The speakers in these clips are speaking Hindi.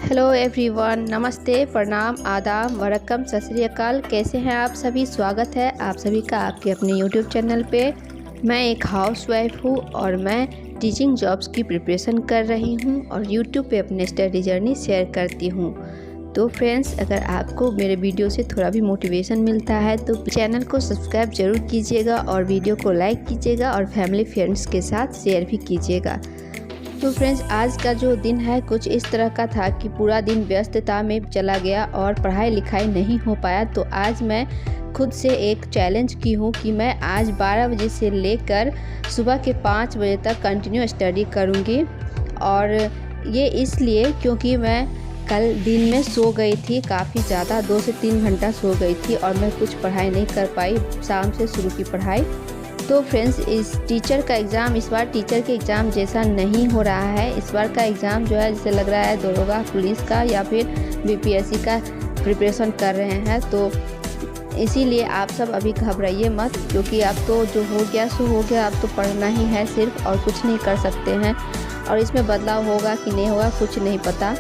हेलो एवरीवन, नमस्ते, प्रणाम, आदाब, वरकम, सत श्री अकाल। कैसे हैं आप सभी? स्वागत है आप सभी का आपके अपने यूट्यूब चैनल पे। मैं एक हाउसवाइफ हूँ और मैं टीचिंग जॉब्स की प्रिपरेशन कर रही हूँ और यूट्यूब पे अपने स्टडी जर्नी शेयर करती हूँ। तो फ्रेंड्स, अगर आपको मेरे वीडियो से थोड़ा भी मोटिवेशन मिलता है तो चैनल को सब्सक्राइब जरूर कीजिएगा और वीडियो को लाइक कीजिएगा और फैमिली फ्रेंड्स के साथ शेयर भी कीजिएगा। तो फ्रेंड्स, आज का जो दिन है कुछ इस तरह का था कि पूरा दिन व्यस्तता में चला गया और पढ़ाई लिखाई नहीं हो पाया। तो आज मैं खुद से एक चैलेंज की हूँ कि मैं आज 12 बजे से लेकर सुबह के 5 बजे तक कंटिन्यू स्टडी करूँगी। और ये इसलिए क्योंकि मैं कल दिन में सो गई थी, काफ़ी ज़्यादा 2 से 3 घंटा सो गई थी और मैं कुछ पढ़ाई नहीं कर पाई, शाम से शुरू की पढ़ाई। तो फ्रेंड्स, इस टीचर का एग्ज़ाम इस बार टीचर के एग्ज़ाम जैसा नहीं हो रहा है। इस बार का एग्ज़ाम जो है जैसे लग रहा है दरोगा पुलिस का या फिर बीपीएससी का प्रिपरेशन कर रहे हैं। तो इसीलिए आप सब अभी घबराइए मत, क्योंकि अब तो जो हो गया सो हो गया। अब तो पढ़ना ही है सिर्फ, और कुछ नहीं कर सकते हैं। और इसमें बदलाव होगा कि नहीं होगा कुछ नहीं पता।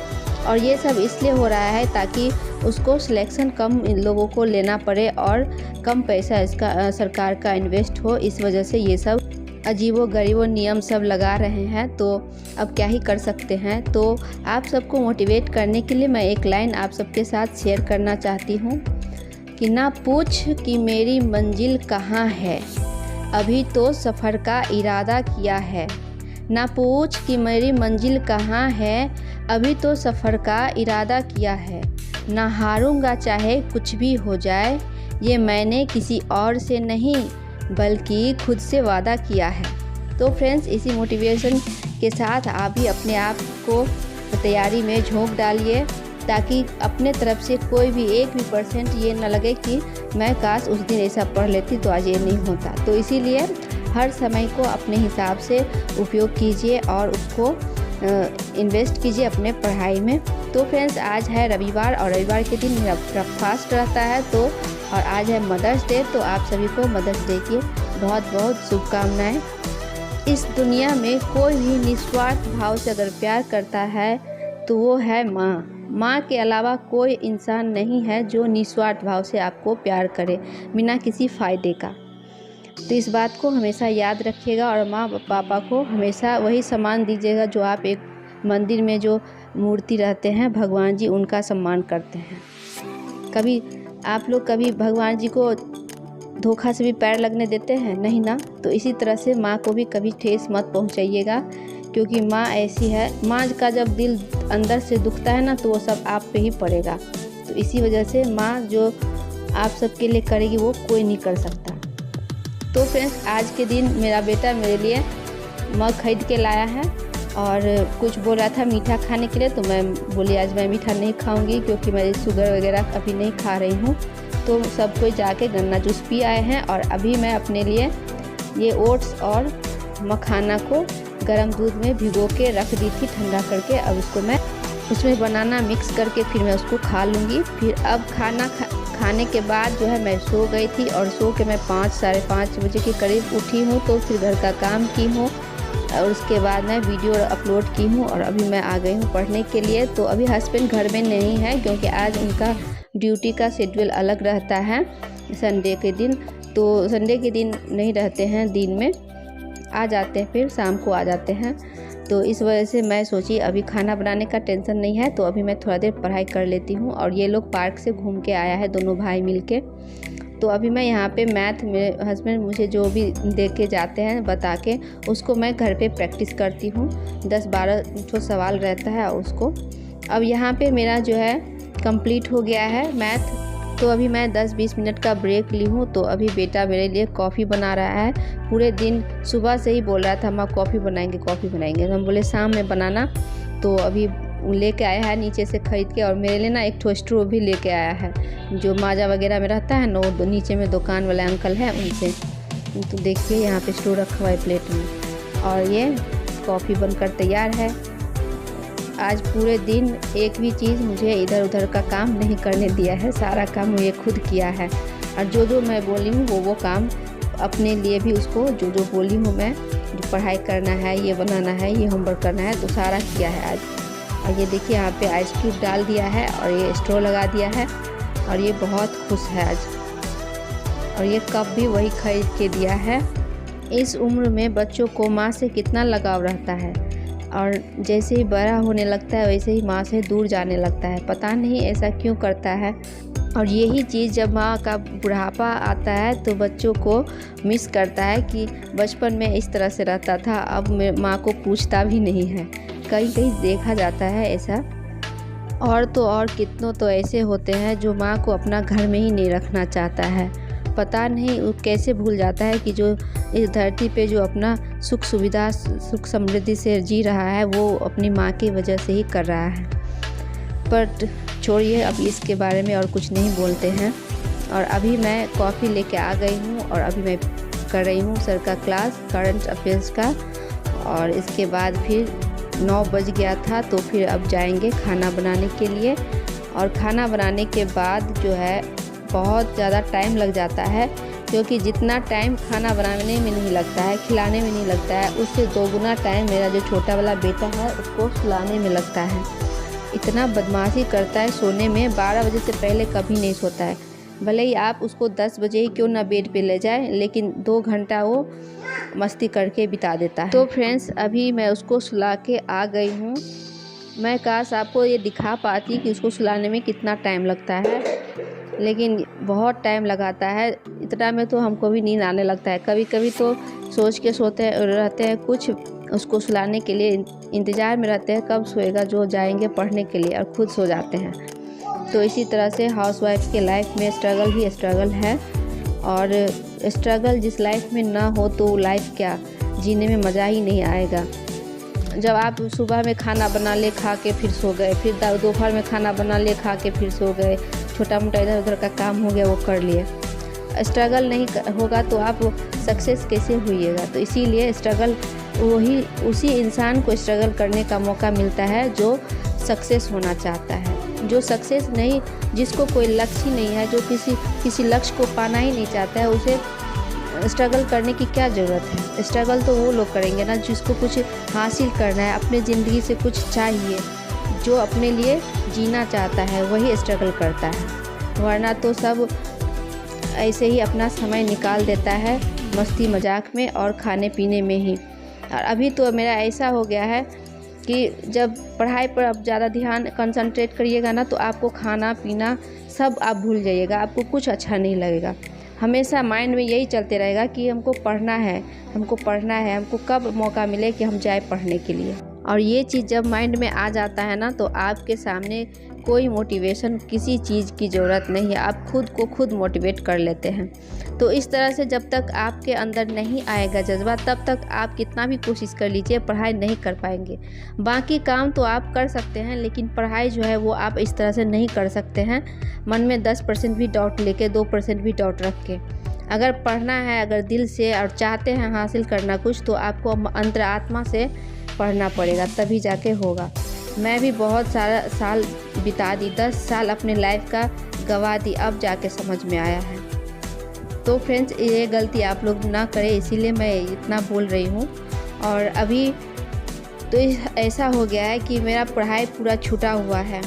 और ये सब इसलिए हो रहा है ताकि उसको सिलेक्शन कम लोगों को लेना पड़े और कम पैसा इसका सरकार का इन्वेस्ट हो। इस वजह से ये सब अजीबो गरीबो नियम सब लगा रहे हैं। तो अब क्या ही कर सकते हैं। तो आप सबको मोटिवेट करने के लिए मैं एक लाइन आप सबके साथ शेयर करना चाहती हूँ कि ना पूछ कि मेरी मंजिल कहाँ है, अभी तो सफ़र का इरादा किया है। ना पूछ कि मेरी मंजिल कहाँ है, अभी तो सफ़र का इरादा किया है। ना हारूंगा चाहे कुछ भी हो जाए, ये मैंने किसी और से नहीं बल्कि खुद से वादा किया है। तो फ्रेंड्स, इसी मोटिवेशन के साथ आप भी अपने आप को तैयारी में झोंक डालिए, ताकि अपने तरफ से कोई भी 1% ये न लगे कि मैं काश उस दिन ऐसा पढ़ लेती तो आज ये नहीं होता। तो इसीलिए हर समय को अपने हिसाब से उपयोग कीजिए और उसको इन्वेस्ट कीजिए अपने पढ़ाई में। तो फ्रेंड्स, आज है रविवार और रविवार के दिन मेरा ब्रेकफास्ट रहता है। तो और आज है मदर्स डे, तो आप सभी को मदर्स डे की बहुत बहुत शुभकामनाएं। इस दुनिया में कोई भी निस्वार्थ भाव से अगर प्यार करता है तो वो है माँ। माँ के अलावा कोई इंसान नहीं है जो निस्वार्थ भाव से आपको प्यार करे बिना किसी फ़ायदे का। तो इस बात को हमेशा याद रखिएगा और माँ पापा को हमेशा वही सम्मान दीजिएगा जो आप एक मंदिर में जो मूर्ति रहते हैं भगवान जी, उनका सम्मान करते हैं। कभी आप लोग कभी भगवान जी को धोखा से भी पैर लगने देते हैं? नहीं ना। तो इसी तरह से माँ को भी कभी ठेस मत पहुँचाइएगा, क्योंकि माँ ऐसी है। माँ का जब दिल अंदर से दुखता है ना, तो वो सब आप पे ही पड़ेगा। तो इसी वजह से माँ जो आप सबके लिए करेगी वो कोई नहीं कर सकता। तो फ्रेंड्स, आज के दिन मेरा बेटा मेरे लिए मग खरीद के लाया है और कुछ बोल रहा था मीठा खाने के लिए। तो मैं बोली आज मैं मीठा नहीं खाऊंगी, क्योंकि मैं शुगर वगैरह अभी नहीं खा रही हूँ। तो सब कोई जाके गन्ना जूस पी आए हैं और अभी मैं अपने लिए ये ओट्स और मखाना को गर्म दूध में भिगो के रख दी थी ठंडा करके। अब उसको मैं उसमें बनाना मिक्स करके फिर मैं उसको खा लूँगी। फिर अब खाने के बाद जो है मैं सो गई थी और सो के मैं 5 साढ़े 5 बजे के करीब उठी हूँ। तो फिर घर का काम की हूँ और उसके बाद मैं वीडियो अपलोड की हूँ और अभी मैं आ गई हूँ पढ़ने के लिए। तो अभी हस्बैंड घर में नहीं है, क्योंकि आज उनका ड्यूटी का शेड्यूल अलग रहता है संडे के दिन। तो संडे के दिन नहीं रहते हैं, दिन में आ जाते हैं, फिर शाम को आ जाते हैं। तो इस वजह से मैं सोची अभी खाना बनाने का टेंशन नहीं है, तो अभी मैं थोड़ा देर पढ़ाई कर लेती हूँ। और ये लोग पार्क से घूम के आया है, दोनों भाई मिलके। तो अभी मैं यहाँ पे मैथ, मेरे हस्बैंड मुझे जो भी दे के जाते हैं बता के, उसको मैं घर पे प्रैक्टिस करती हूँ। 10-12 ठो सवाल रहता है उसको। अब यहाँ पे मेरा जो है कंप्लीट हो गया है मैथ। तो अभी मैं 10-20 मिनट का ब्रेक ली हूँ। तो अभी बेटा मेरे लिए कॉफ़ी बना रहा है। पूरे दिन सुबह से ही बोल रहा था माँ कॉफ़ी बनाएंगे कॉफ़ी बनाएंगे। तो हम बोले शाम में बनाना। तो अभी लेके आया है नीचे से ख़रीद के, और मेरे लिए ना एक ठो स्ट्रो भी लेके आया है, जो माजा वगैरह में रहता है ना, वो नीचे में दुकान वाले अंकल हैं उनसे। तो देखिए यहाँ पे स्ट्रो रखा हुआ है प्लेट में, और ये कॉफ़ी बनकर तैयार है। आज पूरे दिन एक भी चीज़ मुझे इधर उधर का काम नहीं करने दिया है, सारा काम मुझे खुद किया है। और जो जो मैं बोली हूँ वो काम अपने लिए भी उसको जो जो बोली हूँ मैं, जो पढ़ाई करना है, ये बनाना है, ये होमवर्क करना है, तो सारा किया है आज। और ये देखिए यहाँ पे आइस क्यूब डाल दिया है और ये स्ट्रॉ लगा दिया है और ये बहुत खुश है आज। और ये कप भी वही खरीद के दिया है। इस उम्र में बच्चों को माँ से कितना लगाव रहता है और जैसे ही बड़ा होने लगता है वैसे ही माँ से दूर जाने लगता है। पता नहीं ऐसा क्यों करता है। और यही चीज़ जब माँ का बुढ़ापा आता है तो बच्चों को मिस करता है कि बचपन में इस तरह से रहता था, अब माँ को पूछता भी नहीं है। कहीं कहीं देखा जाता है ऐसा। और तो और कितनों तो ऐसे होते हैं जो माँ को अपना घर में ही नहीं रखना चाहता है। पता नहीं वो कैसे भूल जाता है कि जो इस धरती पे जो अपना सुख सुविधा सुख समृद्धि से जी रहा है वो अपनी माँ की वजह से ही कर रहा है। पर छोड़िए, अब इसके बारे में और कुछ नहीं बोलते हैं। और अभी मैं कॉफ़ी लेके आ गई हूँ और अभी मैं कर रही हूँ सर का क्लास करंट अफेयर्स का। और इसके बाद फिर 9 बज गया था तो फिर अब जाएंगे खाना बनाने के लिए। और खाना बनाने के बाद जो है बहुत ज़्यादा टाइम लग जाता है, क्योंकि जितना टाइम खाना बनाने में नहीं लगता है, खिलाने में नहीं लगता है, उससे 2 गुना टाइम मेरा जो छोटा वाला बेटा है उसको सुलाने में लगता है। इतना बदमाशी करता है, सोने में 12 बजे से पहले कभी नहीं सोता है। भले ही आप उसको 10 बजे ही क्यों ना बेड पे ले जाए, लेकिन 2 घंटा वो मस्ती करके बिता देता है। तो फ्रेंड्स, अभी मैं उसको सुला के आ गई हूँ। मैं काश आपको ये दिखा पाती कि उसको सुलाने में कितना टाइम लगता है, लेकिन बहुत टाइम लगाता है। इतना में तो हमको भी नींद आने लगता है। कभी कभी तो सोच के सोते रहते हैं, कुछ उसको सुलाने के लिए इंतज़ार में रहते हैं कब सोएगा, जो जाएंगे पढ़ने के लिए, और खुद सो जाते हैं। तो इसी तरह से हाउसवाइफ के लाइफ में स्ट्रगल ही स्ट्रगल है। और स्ट्रगल जिस लाइफ में ना हो तो लाइफ क्या, जीने में मज़ा ही नहीं आएगा। जब आप सुबह में खाना बना ले खा के फिर सो गए, फिर दोपहर में खाना बना ले खा के फिर सो गए, छोटा मोटा इधर उधर का काम हो गया वो कर लिए। स्ट्रगल नहीं होगा तो आप सक्सेस कैसे होइएगा। तो इसीलिए स्ट्रगल उसी इंसान को स्ट्रगल करने का मौका मिलता है जो सक्सेस होना चाहता है। जो सक्सेस नहीं, जिसको कोई लक्ष्य ही नहीं है, जो किसी लक्ष्य को पाना ही नहीं चाहता है, उसे स्ट्रगल करने की क्या ज़रूरत है। स्ट्रगल तो वो लोग करेंगे ना जिसको कुछ हासिल करना है, अपने ज़िंदगी से कुछ चाहिए, जो अपने लिए जीना चाहता है वही स्ट्रगल करता है। वरना तो सब ऐसे ही अपना समय निकाल देता है मस्ती मजाक में और खाने पीने में ही। और अभी तो मेरा ऐसा हो गया है कि जब पढ़ाई पर आप ज़्यादा ध्यान कंसंट्रेट करिएगा ना तो आपको खाना पीना सब आप भूल जाइएगा, आपको कुछ अच्छा नहीं लगेगा। हमेशा माइंड में यही चलते रहेगा कि हमको पढ़ना है, हमको पढ़ना है, हमको कब मौका मिले कि हम जाए पढ़ने के लिए। और ये चीज़ जब माइंड में आ जाता है ना तो आपके सामने कोई मोटिवेशन किसी चीज़ की ज़रूरत नहीं है, आप खुद को खुद मोटिवेट कर लेते हैं। तो इस तरह से जब तक आपके अंदर नहीं आएगा जज्बा, तब तक आप कितना भी कोशिश कर लीजिए पढ़ाई नहीं कर पाएंगे। बाकी काम तो आप कर सकते हैं, लेकिन पढ़ाई जो है वो आप इस तरह से नहीं कर सकते हैं मन में 10% भी डाउट लेके, 2% भी डाउट रख के। अगर पढ़ना है, अगर दिल से और चाहते हैं हासिल करना कुछ, तो आपको अंतरात्मा से पढ़ना पड़ेगा, तभी जाके होगा। मैं भी बहुत सारा साल बिता दी, 10 साल अपने लाइफ का गवा दी, अब जाके समझ में आया है। तो फ्रेंड्स, ये गलती आप लोग ना करें, इसीलिए मैं इतना बोल रही हूँ। और अभी तो ऐसा हो गया है कि मेरा पढ़ाई पूरा छूटा हुआ है।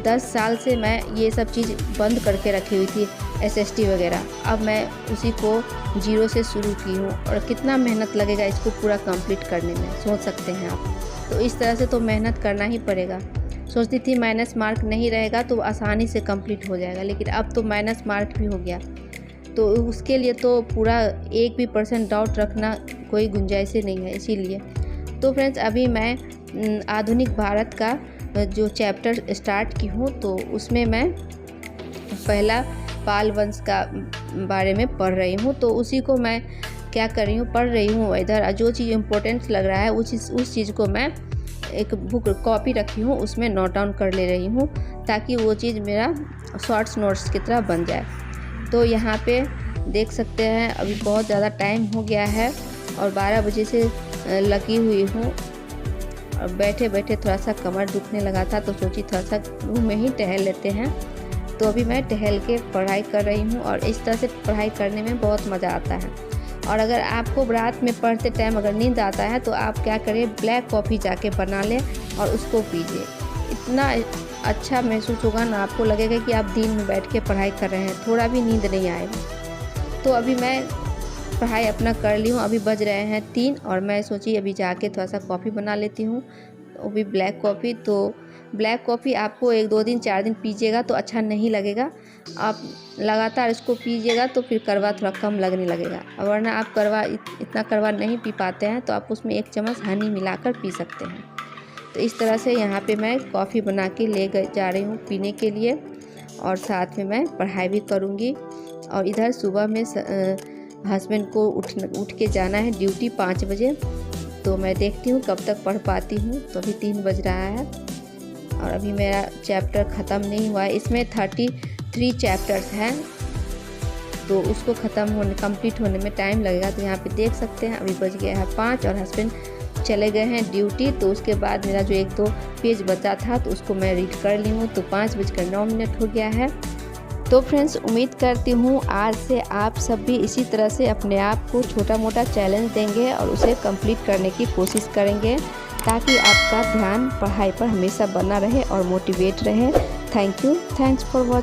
10 साल से मैं ये सब चीज़ बंद करके रखी हुई थी, SST वगैरह। अब मैं उसी को 0 से शुरू की हूँ और कितना मेहनत लगेगा इसको पूरा कंप्लीट करने में, सोच सकते हैं आप। तो इस तरह से तो मेहनत करना ही पड़ेगा। सोचती थी माइनस मार्क नहीं रहेगा तो आसानी से कंप्लीट हो जाएगा, लेकिन अब तो माइनस मार्क भी हो गया। तो उसके लिए तो पूरा 1 भी % डाउट रखना कोई गुंजाइश ही नहीं है। इसीलिए तो फ्रेंड्स, अभी मैं आधुनिक भारत का जो चैप्टर स्टार्ट की हूँ, तो उसमें मैं पहला पाल वंश का बारे में पढ़ रही हूँ। तो उसी को मैं क्या कर रही हूँ, पढ़ रही हूँ इधर। जो चीज़ इम्पोर्टेंट लग रहा है उस चीज़ को मैं एक बुक कॉपी रखी हूँ, उसमें नोट डाउन कर ले रही हूँ, ताकि वो चीज़ मेरा शॉर्ट्स नोट्स की तरह बन जाए। तो यहाँ पे देख सकते हैं अभी बहुत ज़्यादा टाइम हो गया है और 12 बजे से लगी हुई हूँ। और बैठे बैठे थोड़ा सा कमर दुखने लगा था, तो सोची थोड़ा सा रूम में ही टहल लेते हैं। तो अभी मैं टहल के पढ़ाई कर रही हूँ और इस तरह से पढ़ाई करने में बहुत मज़ा आता है। और अगर आपको रात में पढ़ते टाइम अगर नींद आता है तो आप क्या करें, ब्लैक कॉफ़ी जाके बना लें और उसको पीजिए। इतना अच्छा महसूस होगा ना, आपको लगेगा कि आप दिन में बैठ के पढ़ाई कर रहे हैं, थोड़ा भी नींद नहीं आएगा। तो अभी मैं पढ़ाई अपना कर ली हूँ, अभी बज रहे हैं 3 और मैं सोची अभी जाके थोड़ा सा कॉफ़ी बना लेती हूँ, वो भी ब्लैक कॉफ़ी। तो ब्लैक कॉफ़ी आपको 1-2 दिन 4 दिन पीजिएगा तो अच्छा नहीं लगेगा, आप लगातार इसको पीजिएगा तो फिर कड़वा थोड़ा कम लगने लगेगा। वरना आप कड़वा इतना कड़वा नहीं पी पाते हैं तो आप उसमें 1 चम्मच हनी मिलाकर पी सकते हैं। तो इस तरह से यहाँ पे मैं कॉफ़ी बना के ले जा रही हूँ पीने के लिए, और साथ में मैं पढ़ाई भी करूँगी। और इधर सुबह में हस्बैंड को उठ के जाना है ड्यूटी 5 बजे, तो मैं देखती हूँ कब तक पढ़ पाती हूँ। तो अभी 3 बज रहा है और अभी मेरा चैप्टर ख़त्म नहीं हुआ है। इसमें 33 चैप्टर्स हैं, तो उसको कंप्लीट होने में टाइम लगेगा। तो यहाँ पे देख सकते हैं अभी बज गया है 5 और हस्बैंड चले गए हैं ड्यूटी। तो उसके बाद मेरा जो 1-2 पेज बचा था तो उसको मैं रीड कर ली हूँ। तो 5:09 हो गया है। तो फ्रेंड्स, उम्मीद करती हूँ आज से आप सब भी इसी तरह से अपने आप को छोटा मोटा चैलेंज देंगे और उसे कंप्लीट करने की कोशिश करेंगे, ताकि आपका ध्यान पढ़ाई पर हमेशा बना रहे और मोटिवेट रहे। Thank you, thanks for watching.